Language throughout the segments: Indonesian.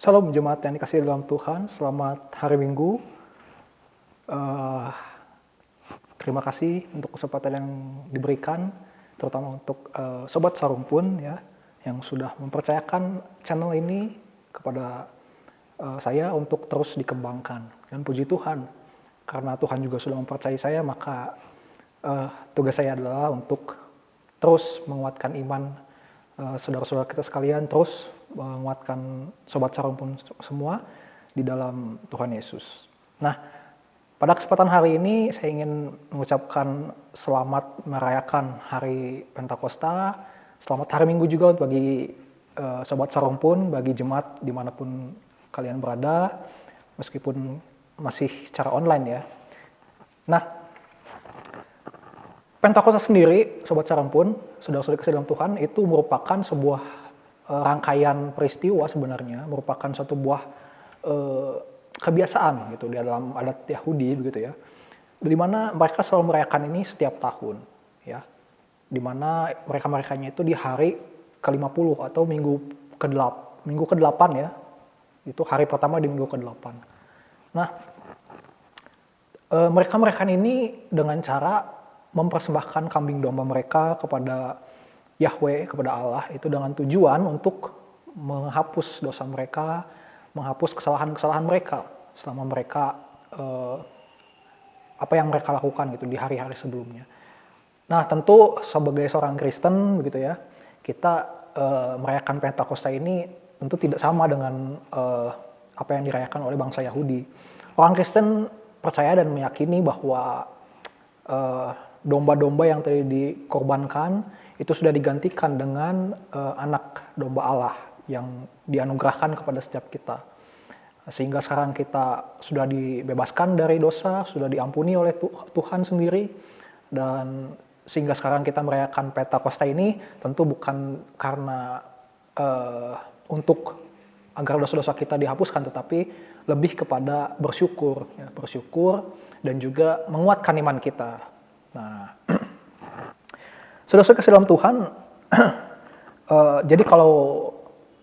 Shalom jemaat yang dikasihi dalam Tuhan, selamat hari Minggu. Eh, Terima kasih untuk kesempatan yang diberikan, terutama untuk Sobat Sarumpun ya, yang sudah mempercayakan channel ini kepada saya untuk terus dikembangkan. Dan puji Tuhan, karena Tuhan juga sudah mempercayai saya, maka tugas saya adalah untuk terus menguatkan iman saudara-saudara kita sekalian, terus menguatkan Sobat Sarumpun semua di dalam Tuhan Yesus. Nah, pada kesempatan hari ini saya ingin mengucapkan selamat merayakan hari Pentakosta, selamat hari Minggu juga bagi Sobat Sarumpun, bagi jemaat dimanapun kalian berada, meskipun masih secara online ya. Nah, Pentakosta sendiri, Sobat Sarumpun, saudara-saudara kasih dalam Tuhan, itu merupakan sebuah rangkaian peristiwa sebenarnya, merupakan suatu buah kebiasaan gitu di dalam adat Yahudi begitu ya, di mana mereka selalu merayakan ini setiap tahun ya, di mana mereka merakanya itu di hari ke-50 atau minggu ke-8 ya, itu hari pertama di minggu ke-8. Nah, mereka merayakan ini dengan cara mempersembahkan kambing domba mereka kepada Yahweh, kepada Allah, itu dengan tujuan untuk menghapus dosa mereka, menghapus kesalahan-kesalahan mereka selama mereka apa yang mereka lakukan gitu di hari-hari sebelumnya. Nah, tentu sebagai seorang Kristen begitu ya, kita merayakan Pentakosta ini tentu tidak sama dengan apa yang dirayakan oleh bangsa Yahudi. Orang Kristen percaya dan meyakini bahwa domba-domba yang tadi dikorbankan itu sudah digantikan dengan anak domba Allah yang dianugerahkan kepada setiap kita. Sehingga sekarang kita sudah dibebaskan dari dosa, sudah diampuni oleh Tuhan sendiri, dan sehingga sekarang kita merayakan Pentakosta ini tentu bukan karena untuk agar dosa-dosa kita dihapuskan, tetapi lebih kepada bersyukur, ya, bersyukur dan juga menguatkan iman kita. Nah, saudara-saudara kasih dalam Tuhan, jadi kalau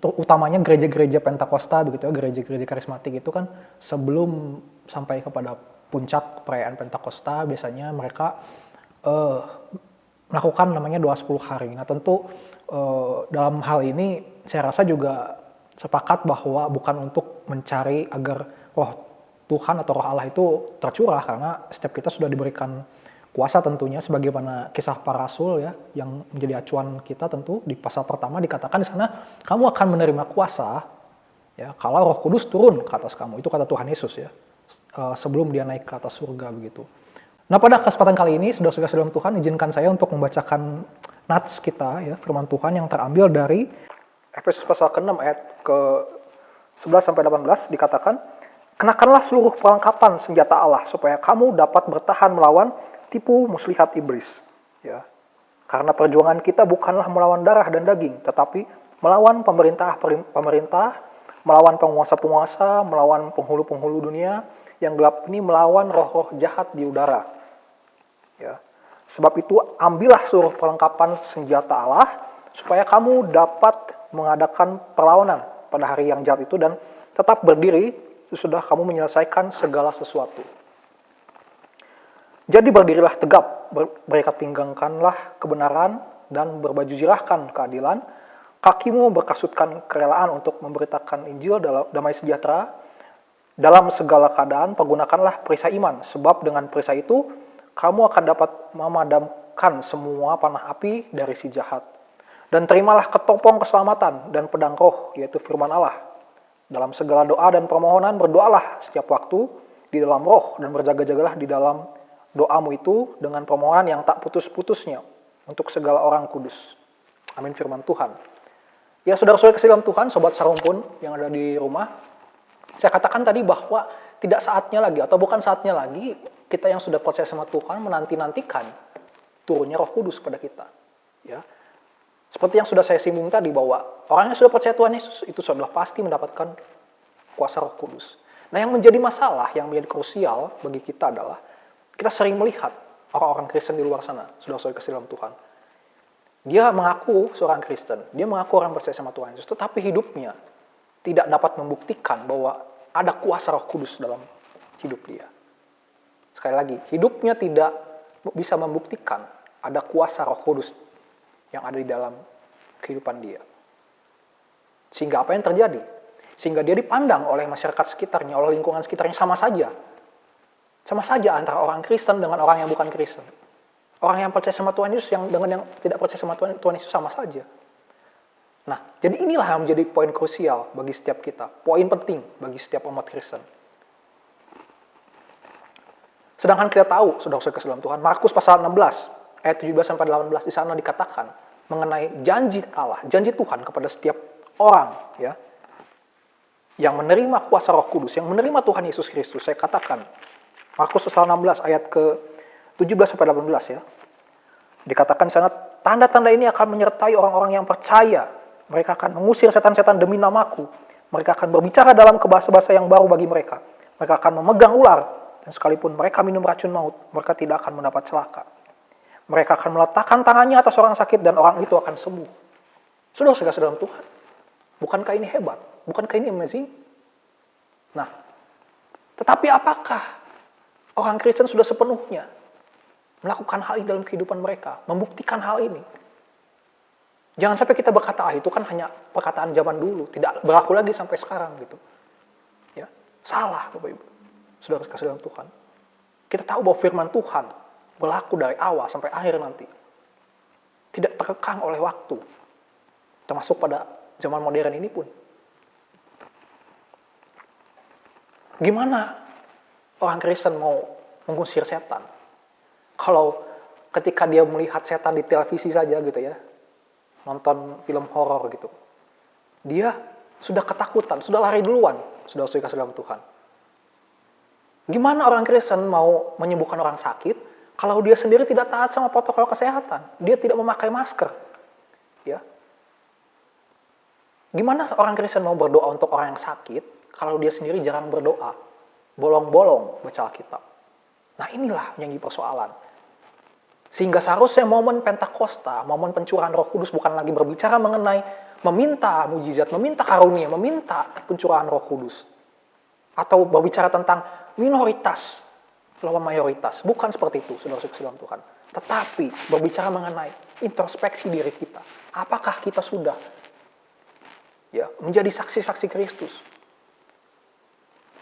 utamanya gereja-gereja Pentakosta begitu ya, gereja-gereja karismatik itu kan sebelum sampai kepada puncak perayaan Pentakosta biasanya mereka melakukan namanya doa 10 hari. Nah, tentu dalam hal ini saya rasa juga sepakat bahwa bukan untuk mencari agar roh Tuhan atau roh Allah itu tercurah, karena setiap kita sudah diberikan kuasa tentunya, sebagaimana kisah para rasul ya, yang menjadi acuan kita tentu di pasal pertama dikatakan di sana, kamu akan menerima kuasa ya kalau Roh Kudus turun ke atas kamu. Itu kata Tuhan Yesus ya, sebelum dia naik ke atas surga begitu. Nah, pada kesempatan kali ini, saudara-saudara dalam Tuhan, izinkan saya untuk membacakan nats kita ya, firman Tuhan yang terambil dari Efesus pasal ke-6 ayat ke-11 sampai 18 dikatakan, kenakanlah seluruh perlengkapan senjata Allah supaya kamu dapat bertahan melawan tipu muslihat iblis. Ya. Karena perjuangan kita bukanlah melawan darah dan daging, tetapi melawan pemerintah, melawan penguasa-penguasa, melawan penghulu-penghulu dunia yang gelap ini, melawan roh-roh jahat di udara. Ya. Sebab itu ambillah seluruh perlengkapan senjata Allah supaya kamu dapat mengadakan perlawanan pada hari yang jahat itu dan tetap berdiri sesudah kamu menyelesaikan segala sesuatu. Jadi berdirilah tegap, berikat pinggangkanlah kebenaran dan berbaju zirahkan keadilan, kakimu berkasutkan kerelaan untuk memberitakan Injil damai sejahtera. Dalam segala keadaan pergunakanlah perisai iman, sebab dengan perisai itu kamu akan dapat memadamkan semua panah api dari si jahat. Dan terimalah ketopong keselamatan dan pedang roh, yaitu firman Allah. Dalam segala doa dan permohonan berdoalah setiap waktu di dalam roh, dan berjaga-jagalah di dalam doamu itu dengan permohonan yang tak putus-putusnya untuk segala orang kudus. Amin, firman Tuhan. Ya, saudara-saudara kasih dalam Tuhan, Sobat Sarumpun yang ada di rumah, saya katakan tadi bahwa tidak saatnya lagi, atau bukan saatnya lagi, kita yang sudah percaya sama Tuhan menanti-nantikan turunnya Roh Kudus pada kita. Ya, seperti yang sudah saya singgung tadi, bahwa orang yang sudah percaya Tuhan Yesus itu sudah pasti mendapatkan kuasa Roh Kudus. Nah, yang menjadi masalah, yang menjadi krusial bagi kita adalah kita sering melihat orang-orang Kristen di luar sana, saudara-saudara kasih dalam Tuhan. Dia mengaku seorang Kristen, dia mengaku orang percaya sama Tuhan Yesus, tetapi hidupnya tidak dapat membuktikan bahwa ada kuasa Roh Kudus dalam hidup dia. Sekali lagi, hidupnya tidak bisa membuktikan ada kuasa Roh Kudus yang ada di dalam kehidupan dia. Sehingga apa yang terjadi? Sehingga dia dipandang oleh masyarakat sekitarnya, oleh lingkungan sekitarnya sama saja. Sama saja antara orang Kristen dengan orang yang bukan Kristen. Orang yang percaya sama Tuhan Yesus yang dengan yang tidak percaya sama Tuhan Yesus sama saja. Nah, jadi inilah yang menjadi poin krusial bagi setiap kita. Poin penting bagi setiap umat Kristen. Sedangkan kita tahu, saudara-saudara dalam Tuhan, Markus pasal 16, ayat 17-18, di sana dikatakan mengenai janji Allah, janji Tuhan kepada setiap orang, ya, yang menerima kuasa Roh Kudus, yang menerima Tuhan Yesus Kristus. Saya katakan, Markus pasal 16, ayat ke-17-18, ya. Dikatakan di sana, tanda-tanda ini akan menyertai orang-orang yang percaya. Mereka akan mengusir setan-setan demi namaku. Mereka akan berbicara dalam bahasa-bahasa yang baru bagi mereka. Mereka akan memegang ular. Dan sekalipun mereka minum racun maut, mereka tidak akan mendapat celaka. Mereka akan meletakkan tangannya atas orang sakit dan orang itu akan sembuh. Saudara-saudara dalam Tuhan, bukankah ini hebat? Bukankah ini amazing? Nah, tetapi apakah orang Kristen sudah sepenuhnya melakukan hal ini dalam kehidupan mereka, membuktikan hal ini? Jangan sampai kita berkata, itu kan hanya perkataan zaman dulu, tidak berlaku lagi sampai sekarang gitu. Ya, salah Bapak Ibu. Saudara kasih dalam Tuhan. Kita tahu bahwa firman Tuhan berlaku dari awal sampai akhir nanti. Tidak terkekang oleh waktu. Termasuk pada zaman modern ini pun. Gimana orang Kristen mau mengusir setan? Kalau ketika dia melihat setan di televisi saja gitu ya, nonton film horor gitu, dia sudah ketakutan, sudah lari duluan, sudah kasih dalam Tuhan. Gimana orang Kristen mau menyembuhkan orang sakit kalau dia sendiri tidak taat sama protokol kesehatan? Dia tidak memakai masker. Ya. Gimana orang Kristen mau berdoa untuk orang yang sakit kalau dia sendiri jarang berdoa? Bolong-bolong baca Alkitab. Nah, inilah yang jadi persoalan. Sehingga seharusnya momen Pentakosta, momen pencurahan Roh Kudus bukan lagi berbicara mengenai meminta mujizat, meminta karunia, meminta pencurahan Roh Kudus. Atau berbicara tentang minoritas lawan mayoritas. Bukan seperti itu, saudara-saudara dalam Tuhan. Tetapi berbicara mengenai introspeksi diri kita. Apakah kita sudah menjadi saksi-saksi Kristus?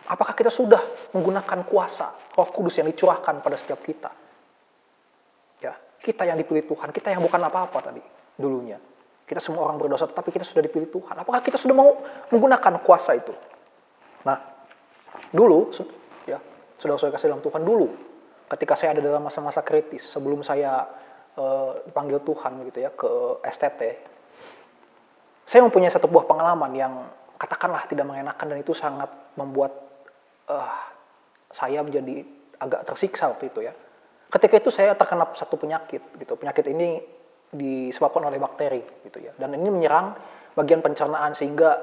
Apakah kita sudah menggunakan kuasa Roh Kudus yang dicurahkan pada setiap kita? Ya, kita yang dipilih Tuhan, kita yang bukan apa-apa tadi dulunya. Kita semua orang berdosa, tetapi kita sudah dipilih Tuhan. Apakah kita sudah mau menggunakan kuasa itu? Nah, dulu, ya, saudara-saudara kasih dalam Tuhan, dulu, ketika saya ada dalam masa-masa kritis, sebelum saya dipanggil Tuhan gitu ya ke STT, saya mempunyai satu buah pengalaman yang katakanlah tidak mengenakan, dan itu sangat membuat saya menjadi agak tersiksa waktu itu ya. Ketika itu saya terkena satu penyakit gitu. Penyakit ini disebabkan oleh bakteri gitu ya. Dan ini menyerang bagian pencernaan sehingga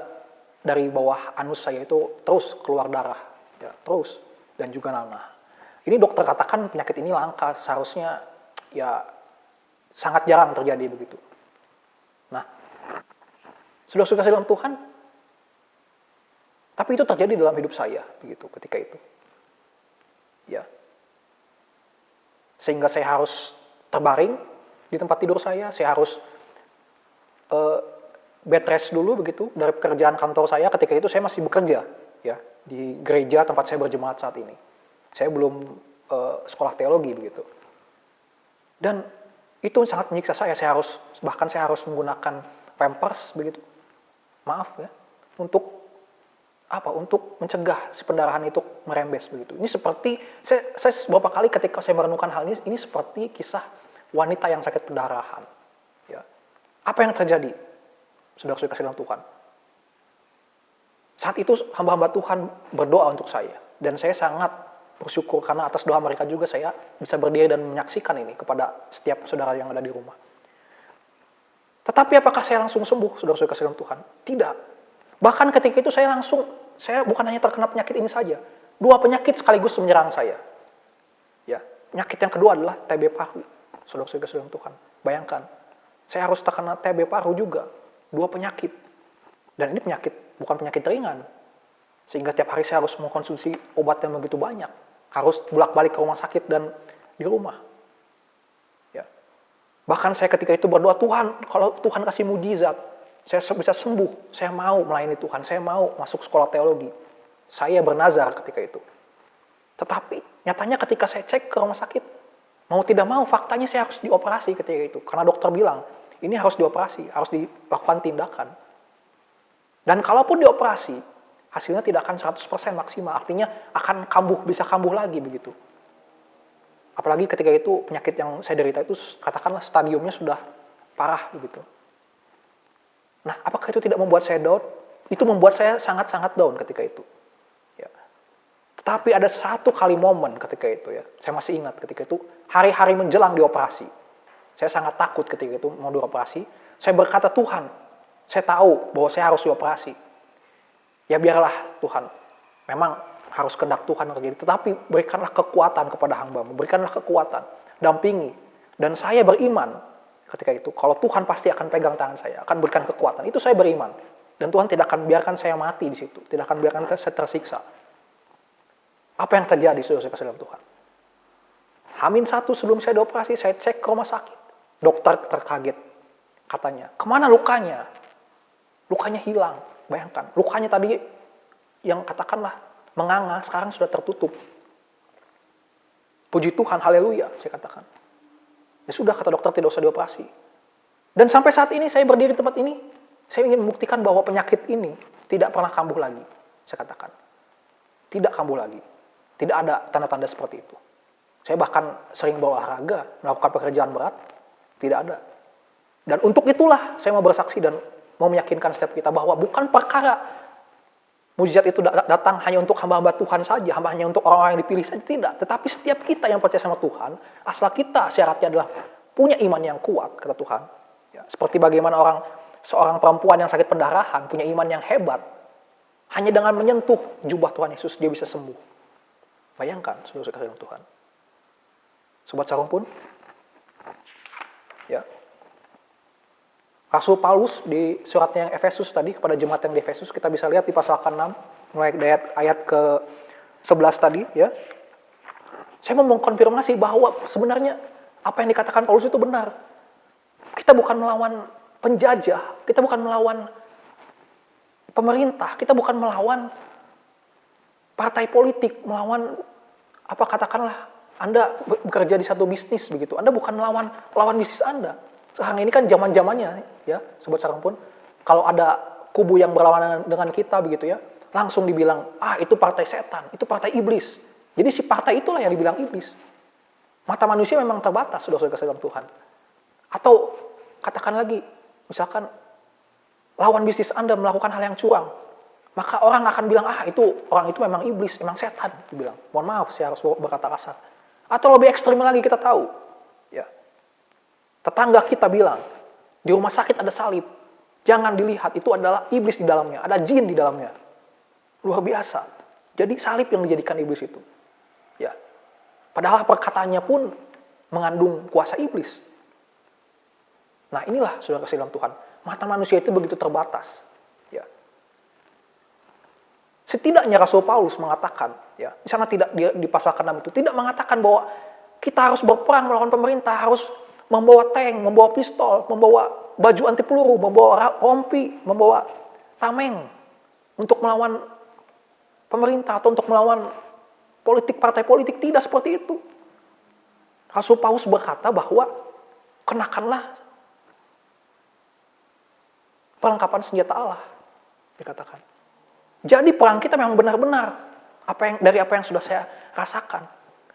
dari bawah anus saya itu terus keluar darah ya, terus, dan juga nanah. Ini dokter katakan penyakit ini langka, seharusnya ya sangat jarang terjadi begitu. Nah, sudah dalam Tuhan, tapi itu terjadi dalam hidup saya begitu ketika itu. Ya. Sehingga saya harus terbaring di tempat tidur saya harus bed rest dulu begitu dari pekerjaan kantor saya. Ketika itu saya masih bekerja ya di gereja tempat saya berjemaat saat ini. Saya belum sekolah teologi begitu. Dan itu sangat menyiksa saya. Saya harus menggunakan pampers begitu. Maaf ya, untuk apa? Untuk mencegah si pendarahan itu merembes begitu. Ini seperti saya beberapa kali ketika saya merenungkan hal ini seperti kisah wanita yang sakit pendarahan. Ya. Apa yang terjadi? Saudara-saudara kasih dalam Tuhan. Saat itu hamba-hamba Tuhan berdoa untuk saya, dan saya sangat bersyukur karena atas doa mereka juga saya bisa berdiri dan menyaksikan ini kepada setiap saudara yang ada di rumah. Tetapi apakah saya langsung sembuh, saudara-saudara kasih dalam Tuhan? Tidak. Bahkan ketika itu saya bukan hanya terkena penyakit ini saja. 2 penyakit sekaligus menyerang saya. Ya, penyakit yang kedua adalah TB paru. Saudara-saudara dalam Tuhan. Bayangkan, saya harus terkena TB paru juga. 2 penyakit. Dan ini penyakit bukan penyakit ringan. Sehingga setiap hari saya harus mengkonsumsi obat yang begitu banyak. Harus bolak-balik ke rumah sakit dan di rumah. Ya. Bahkan saya ketika itu berdoa, Tuhan, kalau Tuhan kasih mujizat, saya bisa sembuh, saya mau melayani Tuhan, saya mau masuk sekolah teologi. Saya bernazar ketika itu. Tetapi nyatanya ketika saya cek ke rumah sakit, mau tidak mau faktanya saya harus dioperasi ketika itu. Karena dokter bilang, ini harus dioperasi, harus dilakukan tindakan. Dan kalaupun dioperasi, hasilnya tidak akan 100% maksimal. Artinya akan bisa kambuh lagi begitu. Apalagi ketika itu penyakit yang saya derita itu katakanlah stadiumnya sudah parah begitu. Nah, apakah itu tidak membuat saya down? Itu membuat saya sangat-sangat down ketika itu. Ya. Tetapi ada satu kali momen ketika itu ya. Saya masih ingat ketika itu hari-hari menjelang dioperasi. Saya sangat takut ketika itu mau dioperasi. Saya berkata, Tuhan, saya tahu bahwa saya harus dioperasi. Ya biarlah Tuhan, memang harus kehendak Tuhan terjadi. Tetapi berikanlah kekuatan kepada hamba-Mu, berikanlah kekuatan, dampingi. Dan saya beriman ketika itu, kalau Tuhan pasti akan pegang tangan saya, akan berikan kekuatan. Itu saya beriman. Dan Tuhan tidak akan biarkan saya mati di situ, tidak akan biarkan saya tersiksa. Apa yang terjadi, saudara-saudara dalam Tuhan? H-1 sebelum saya dioperasi, saya cek ke rumah sakit. Dokter terkaget, katanya, kemana lukanya? Lukanya hilang. Bayangkan, lukanya tadi yang katakanlah menganga, sekarang sudah tertutup. Puji Tuhan, haleluya, saya katakan. Ya sudah, kata dokter, tidak usah dioperasi. Dan sampai saat ini saya berdiri di tempat ini, saya ingin membuktikan bahwa penyakit ini tidak pernah kambuh lagi, saya katakan. Tidak kambuh lagi. Tidak ada tanda-tanda seperti itu. Saya bahkan sering berolahraga, melakukan pekerjaan berat, tidak ada. Dan untuk itulah saya mau bersaksi dan mau meyakinkan setiap kita bahwa bukan perkara mujizat itu datang hanya untuk hamba-hamba Tuhan saja, hanya untuk orang-orang yang dipilih saja, tidak. Tetapi setiap kita yang percaya sama Tuhan, asal kita syaratnya adalah punya iman yang kuat, kata Tuhan. Ya, seperti bagaimana seorang perempuan yang sakit pendarahan, punya iman yang hebat, hanya dengan menyentuh jubah Tuhan Yesus, dia bisa sembuh. Bayangkan, saudara-saudara Tuhan. Sobat Sarung pun, ya. Rasul Paulus di suratnya yang Efesus tadi, kepada jemaat yang di Efesus, kita bisa lihat di pasal ke-6, mulai dari ayat ke-11 tadi, ya. Saya mau mengkonfirmasi bahwa sebenarnya apa yang dikatakan Paulus itu benar. Kita bukan melawan penjajah, kita bukan melawan pemerintah, kita bukan melawan partai politik, melawan katakanlah Anda bekerja di satu bisnis begitu. Anda bukan melawan bisnis Anda. Sekarang ini kan zaman-zamannya, ya, sobat sarung pun, kalau ada kubu yang berlawanan dengan kita begitu ya, langsung dibilang, itu partai setan, itu partai iblis. Jadi si partai itulah yang dibilang iblis. Mata manusia memang terbatas, saudara-saudara dalam Tuhan. Atau katakan lagi, misalkan lawan bisnis Anda melakukan hal yang curang, maka orang akan bilang, orang itu memang iblis, memang setan, dibilang. Mohon maaf, saya harus berkata kasar. Atau lebih ekstrim lagi kita tahu, ya. Tetangga kita bilang, di rumah sakit ada salib. Jangan dilihat, itu adalah iblis di dalamnya. Ada jin di dalamnya. Luar biasa. Jadi salib yang dijadikan iblis itu. Ya. Padahal perkataannya pun mengandung kuasa iblis. Nah inilah saudara kasih dalam Tuhan. Mata manusia itu begitu terbatas. Ya. Setidaknya Rasul Paulus mengatakan, ya, di sana tidak di pasal ke-6 itu tidak mengatakan bahwa kita harus berperang melawan pemerintah, harus membawa tank, membawa pistol, membawa baju anti peluru, membawa rompi, membawa tameng untuk melawan pemerintah atau untuk melawan partai politik. Tidak seperti itu. Rasul Paulus berkata bahwa kenakanlah perlengkapan senjata Allah, dikatakan. Jadi perang kita memang benar-benar dari apa yang sudah saya rasakan,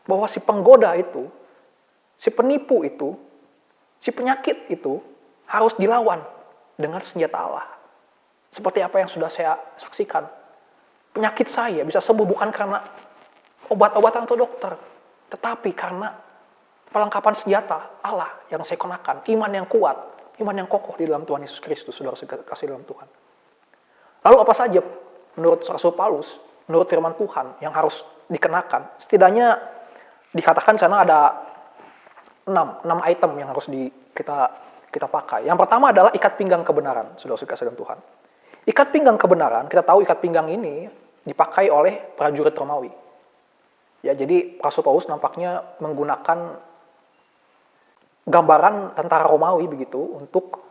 bahwa si penggoda itu, si penipu itu, si penyakit itu harus dilawan dengan senjata Allah. Seperti apa yang sudah saya saksikan. Penyakit saya bisa sembuh bukan karena obat-obatan atau dokter, tetapi karena perlengkapan senjata Allah yang saya kenakan, iman yang kuat, iman yang kokoh di dalam Tuhan Yesus Kristus, saudara kasih dalam Tuhan. Lalu apa saja menurut Rasul Paulus, menurut firman Tuhan yang harus dikenakan? Setidaknya dikatakan sana ada 6 item yang harus kita pakai. Yang pertama adalah ikat pinggang kebenaran, saudara kasih dalam Tuhan. Ikat pinggang kebenaran, kita tahu ikat pinggang ini dipakai oleh prajurit Romawi. Ya, jadi Rasul Paulus nampaknya menggunakan gambaran tentara Romawi begitu untuk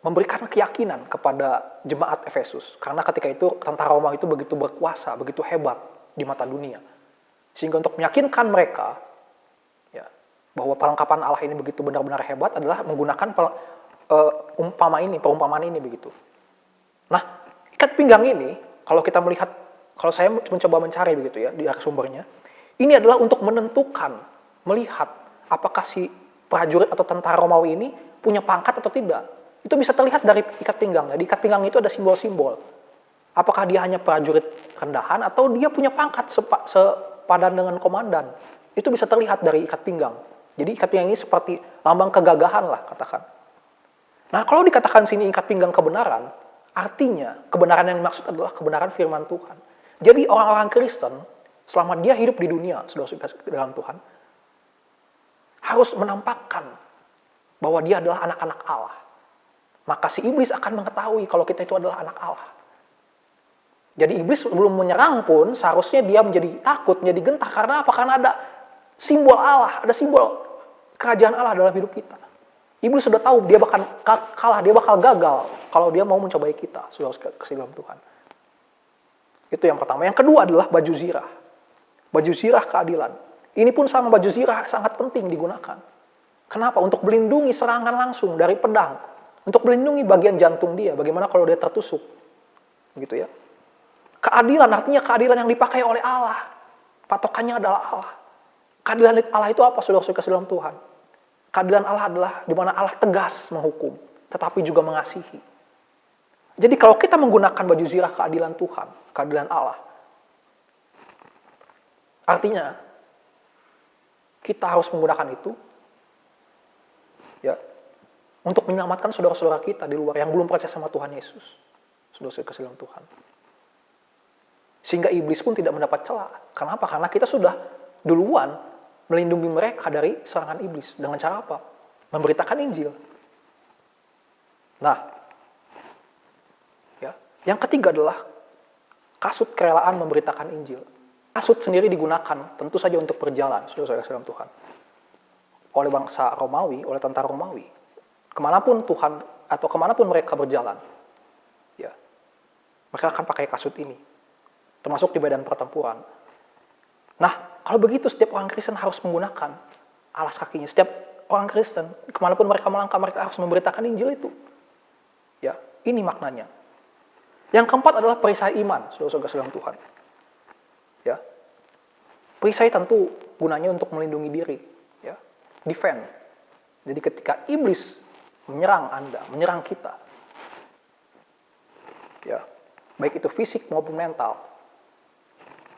memberikan keyakinan kepada jemaat Efesus. Karena ketika itu tentara Romawi itu begitu berkuasa, begitu hebat di mata dunia. Sehingga untuk meyakinkan mereka ya, bahwa perlengkapan Allah ini begitu benar-benar hebat adalah menggunakan perumpamaan ini begitu. Nah, ikat pinggang ini, kalau kita melihat, kalau saya mencoba mencari begitu ya di sumbernya, ini adalah untuk menentukan, melihat apakah si prajurit atau tentara Romawi ini punya pangkat atau tidak. Itu bisa terlihat dari ikat pinggangnya. Di ikat pinggang itu ada simbol-simbol. Apakah dia hanya prajurit rendahan atau dia punya pangkat sepadan dengan komandan. Itu bisa terlihat dari ikat pinggang. Jadi ikat pinggang ini seperti lambang kegagahan lah katakan. Nah, kalau dikatakan sini ikat pinggang kebenaran, artinya kebenaran yang dimaksud adalah kebenaran firman Tuhan. Jadi orang-orang Kristen selama dia hidup di dunia, saudara-saudara dalam Tuhan, harus menampakkan bahwa dia adalah anak-anak Allah. Maka si iblis akan mengetahui kalau kita itu adalah anak Allah. Jadi iblis belum menyerang pun seharusnya dia menjadi takut, menjadi gentar. Karena apa? Karena ada simbol Allah, ada simbol kerajaan Allah dalam hidup kita. Iblis sudah tahu dia bakal kalah, dia bakal gagal kalau dia mau mencobai kita, saudara kasih dalam Tuhan. Itu yang pertama. Yang kedua adalah baju zirah. Baju zirah keadilan. Ini pun sama, baju zirah sangat penting digunakan. Kenapa? Untuk melindungi serangan langsung dari pedang. Untuk melindungi bagian jantung dia. Bagaimana kalau dia tertusuk. Gitu ya. Keadilan artinya keadilan yang dipakai oleh Allah. Patokannya adalah Allah. Keadilan Allah itu apa, saudara-saudara kasih dalam Tuhan? Keadilan Allah adalah di mana Allah tegas menghukum, tetapi juga mengasihi. Jadi kalau kita menggunakan baju zirah keadilan Tuhan, keadilan Allah, artinya kita harus menggunakan itu ya untuk menyelamatkan saudara-saudara kita di luar yang belum percaya sama Tuhan Yesus. Saudara-saudara kasih dalam Tuhan. Sehingga iblis pun tidak mendapat celah. Kenapa? Karena kita sudah duluan melindungi mereka dari serangan iblis. Dengan cara apa? Memberitakan Injil. Nah, ya, yang ketiga adalah kasut kerelaan memberitakan Injil. Kasut sendiri digunakan tentu saja untuk berjalan, saudara-saudara dalam Tuhan. Oleh bangsa Romawi, oleh tentara Romawi. Kemanapun Tuhan, atau kemanapun mereka berjalan, ya, mereka akan pakai kasut ini. Termasuk di medan pertempuran. Nah, kalau begitu setiap orang Kristen harus menggunakan alas kakinya. Setiap orang Kristen, kemanapun mereka melangkah, mereka harus memberitakan Injil itu. Ya, ini maknanya. Yang keempat adalah perisai iman, saudara-saudara dalam Tuhan. Ya, perisai tentu gunanya untuk melindungi diri, ya, defend. Jadi ketika iblis menyerang Anda, menyerang kita, ya, baik itu fisik maupun mental,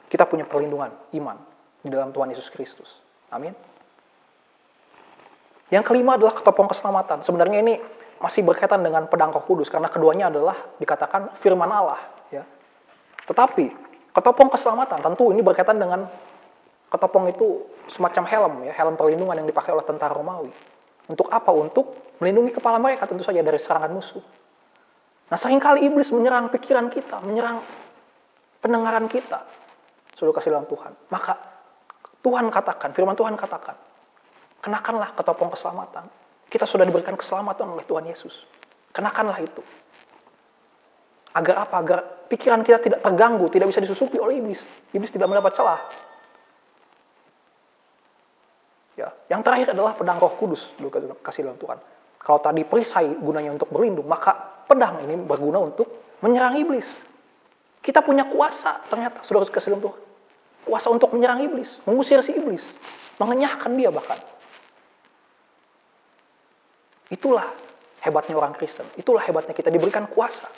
kita punya perlindungan iman di dalam Tuhan Yesus Kristus. Amin. Yang kelima adalah ketopong keselamatan. Sebenarnya ini masih berkaitan dengan pedang Roh Kudus karena keduanya adalah dikatakan firman Allah, ya. Tetapi ketopong keselamatan tentu ini berkaitan dengan ketopong itu semacam helm, ya, helm perlindungan yang dipakai oleh tentara Romawi. Untuk apa? Untuk melindungi kepala mereka tentu saja dari serangan musuh. Nah, seringkali iblis menyerang pikiran kita, menyerang pendengaran kita. Saudara kasih dalam Tuhan. Maka Tuhan katakan, firman Tuhan katakan, kenakanlah ketopong keselamatan. Kita sudah diberikan keselamatan oleh Tuhan Yesus. Kenakanlah itu. Agar apa? Agar pikiran kita tidak terganggu, tidak bisa disusupi oleh iblis. Iblis tidak mendapat celah. Ya, yang terakhir adalah pedang Roh Kudus, kasih dalam Tuhan. Kalau tadi perisai gunanya untuk berlindung, maka pedang ini berguna untuk menyerang iblis. Kita punya kuasa ternyata, saudara kasih dalam Tuhan. Kuasa untuk menyerang iblis, mengusir si iblis, mengenyahkan dia bahkan. Itulah hebatnya orang Kristen. Itulah hebatnya kita diberikan kuasa.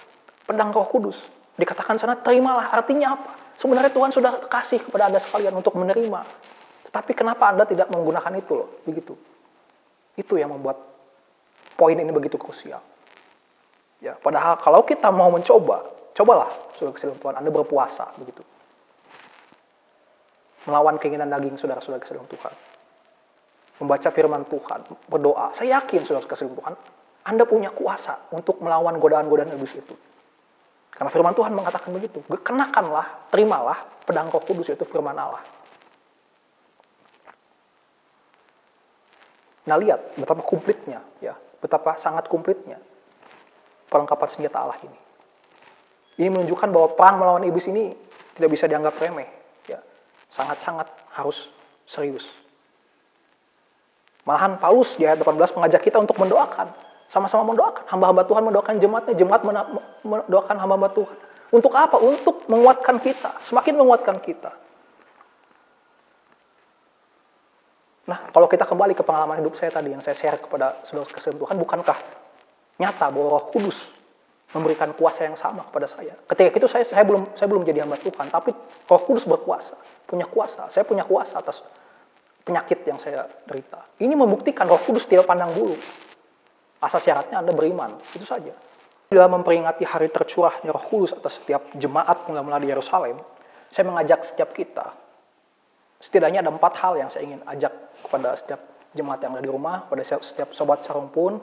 Pedang Roh Kudus. Dikatakan sana, terimalah. Artinya apa? Sebenarnya Tuhan sudah kasih kepada Anda sekalian untuk menerima. Tetapi kenapa Anda tidak menggunakan itu loh? Begitu. Itu yang membuat poin ini begitu krusial. Ya, padahal kalau kita mau mencoba, cobalah, saudara kasih dalam Tuhan, Anda berpuasa. Begitu. Melawan keinginan daging saudara-saudara kasih dalam Tuhan. Membaca firman Tuhan, berdoa. Saya yakin saudara kasih dalam Tuhan, Anda punya kuasa untuk melawan godaan-godaan iblis itu. Karena firman Tuhan mengatakan begitu. Kenakanlah, terimalah pedang Roh Kudus, yaitu firman Allah. Nah, lihat betapa komplitnya, ya, betapa sangat komplitnya perlengkapan senjata Allah ini. Ini menunjukkan bahwa perang melawan iblis ini tidak bisa dianggap remeh, ya. Sangat-sangat harus serius. Malahan Paulus di ayat 18 mengajak kita untuk mendoakan, sama-sama mendoakan. Hamba-hamba Tuhan mendoakan jemaatnya, jemaat mendoakan hamba-hamba Tuhan. Untuk apa? Untuk menguatkan kita, semakin menguatkan kita. Nah, kalau kita kembali ke pengalaman hidup saya tadi yang saya share kepada saudara kasih Tuhan, bukankah nyata bahwa Roh Kudus memberikan kuasa yang sama kepada saya? Ketika itu saya belum jadi hamba Tuhan, tapi Roh Kudus berkuasa, punya kuasa. Saya punya kuasa atas penyakit yang saya derita. Ini membuktikan Roh Kudus tidak pandang bulu. Asal syaratnya Anda beriman, itu saja. Dalam memperingati hari tercurahnya Roh Kudus atas setiap jemaat mula-mula di Yerusalem, saya mengajak setiap kita, setidaknya ada 4 hal yang saya ingin ajak kepada setiap jemaat yang ada di rumah, pada setiap sobat sarung pun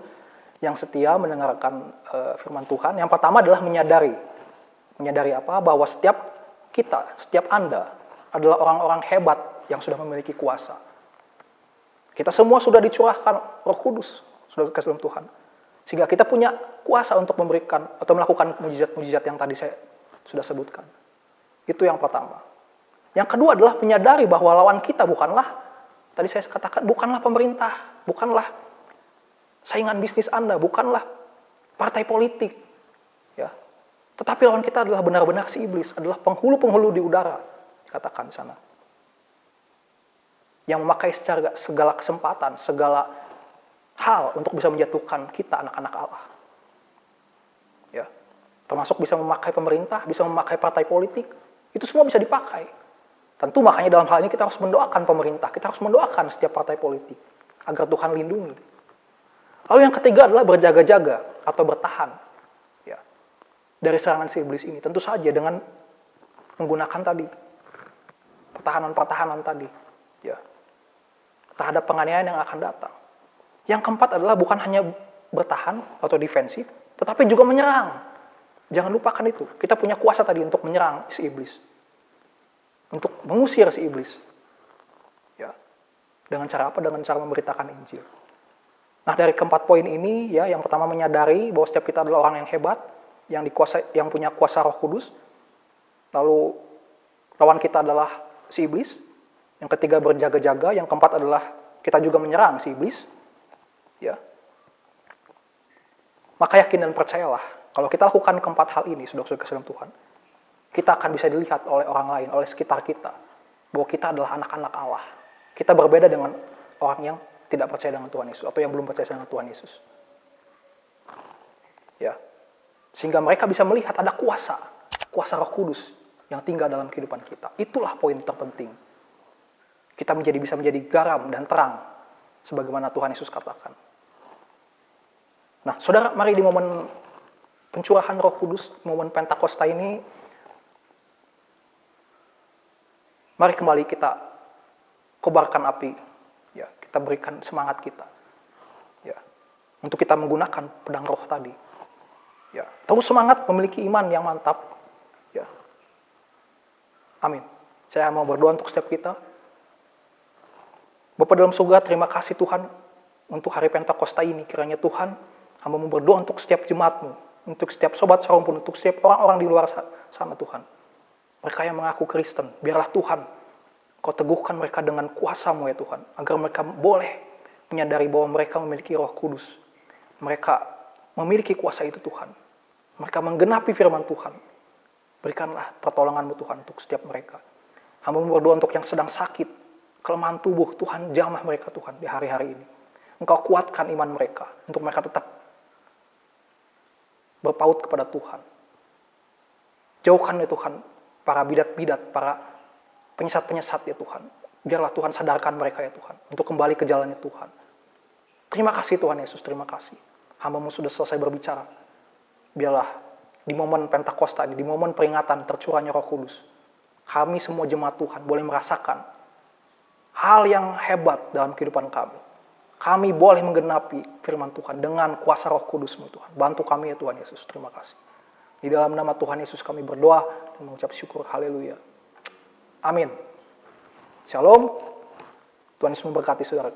yang setia mendengarkan firman Tuhan. Yang pertama adalah menyadari apa? Bahwa setiap kita, setiap Anda adalah orang-orang hebat yang sudah memiliki kuasa. Kita semua sudah dicurahkan Roh Kudus, sudah kasih dalam Tuhan. Sehingga kita punya kuasa untuk memberikan atau melakukan mujizat-mujizat yang tadi saya sudah sebutkan. Itu yang pertama. Yang kedua adalah menyadari bahwa lawan kita bukanlah, tadi saya katakan, bukanlah pemerintah, bukanlah saingan bisnis Anda, bukanlah partai politik. Ya. Tetapi lawan kita adalah benar-benar si iblis, adalah penghulu-penghulu di udara, katakan di sana. Yang memakai segala kesempatan, segala hal untuk bisa menjatuhkan kita, anak-anak Allah. Ya. Termasuk bisa memakai pemerintah, bisa memakai partai politik, itu semua bisa dipakai. Tentu makanya dalam hal ini kita harus mendoakan pemerintah, kita harus mendoakan setiap partai politik, agar Tuhan lindungi. Lalu yang ketiga adalah berjaga-jaga atau bertahan, ya, dari serangan si iblis ini. Tentu saja dengan menggunakan tadi pertahanan-pertahanan tadi, ya, terhadap penganiayaan yang akan datang. Yang keempat adalah bukan hanya bertahan atau defensif, tetapi juga menyerang. Jangan lupakan itu. Kita punya kuasa tadi untuk menyerang si iblis, untuk mengusir si iblis. Ya, dengan cara apa? Dengan cara memberitakan Injil. Nah, dari keempat poin ini, ya, yang pertama menyadari bahwa setiap kita adalah orang yang hebat, yang punya kuasa Roh Kudus. Lalu lawan kita adalah si iblis. Yang ketiga berjaga-jaga, yang keempat adalah kita juga menyerang si iblis. Ya. Maka yakin dan percayalah, kalau kita lakukan keempat hal ini, saudara-saudara kasih Tuhan, kita akan bisa dilihat oleh orang lain, oleh sekitar kita, bahwa kita adalah anak-anak Allah. Kita berbeda dengan orang yang tidak percaya dengan Tuhan Yesus, atau yang belum percaya dengan Tuhan Yesus. Ya. Sehingga mereka bisa melihat ada kuasa Roh Kudus yang tinggal dalam kehidupan kita. Itulah poin terpenting. Kita bisa menjadi garam dan terang, sebagaimana Tuhan Yesus katakan. Nah, saudara, mari di momen pencurahan Roh Kudus, momen Pentakosta ini, mari kembali kita kobarkan api, ya, kita berikan semangat kita, ya, untuk kita menggunakan pedang Roh tadi, ya, terus semangat memiliki iman yang mantap, ya, amin. Saya mau berdoa untuk setiap kita. Bapa dalam surga, terima kasih Tuhan untuk hari Pentakosta ini. Kiranya Tuhan, hamba-Mu berdoa untuk setiap jemaat-Mu, untuk setiap sobat sarung pun, untuk setiap orang-orang di luar sana Tuhan. Mereka yang mengaku Kristen, biarlah Tuhan Kau teguhkan mereka dengan kuasa-Mu ya Tuhan, agar mereka boleh menyadari bahwa mereka memiliki Roh Kudus. Mereka memiliki kuasa itu Tuhan. Mereka menggenapi firman Tuhan. Berikanlah pertolongan-Mu Tuhan untuk setiap mereka. Hamba-Mu berdoa untuk yang sedang sakit, kelemahan tubuh, Tuhan jamah mereka Tuhan di hari-hari ini. Engkau kuatkan iman mereka, untuk mereka tetap berpaut kepada Tuhan. Jauhkan ya Tuhan para bidat-bidat, para penyesat-penyesat ya Tuhan. Biarlah Tuhan sadarkan mereka ya Tuhan, untuk kembali ke jalannya Tuhan. Terima kasih Tuhan Yesus, terima kasih. Hamba-Mu sudah selesai berbicara. Biarlah di momen Pentakosta ini, di momen peringatan tercurahnya Roh Kudus, kami semua jemaat Tuhan boleh merasakan hal yang hebat dalam kehidupan kami. Kami boleh menggenapi firman Tuhan dengan kuasa Roh Kudus-Mu Tuhan. Bantu kami ya Tuhan Yesus. Terima kasih. Di dalam nama Tuhan Yesus kami berdoa dan mengucap syukur. Haleluya. Amin. Shalom. Tuhan Yesus memberkati saudara.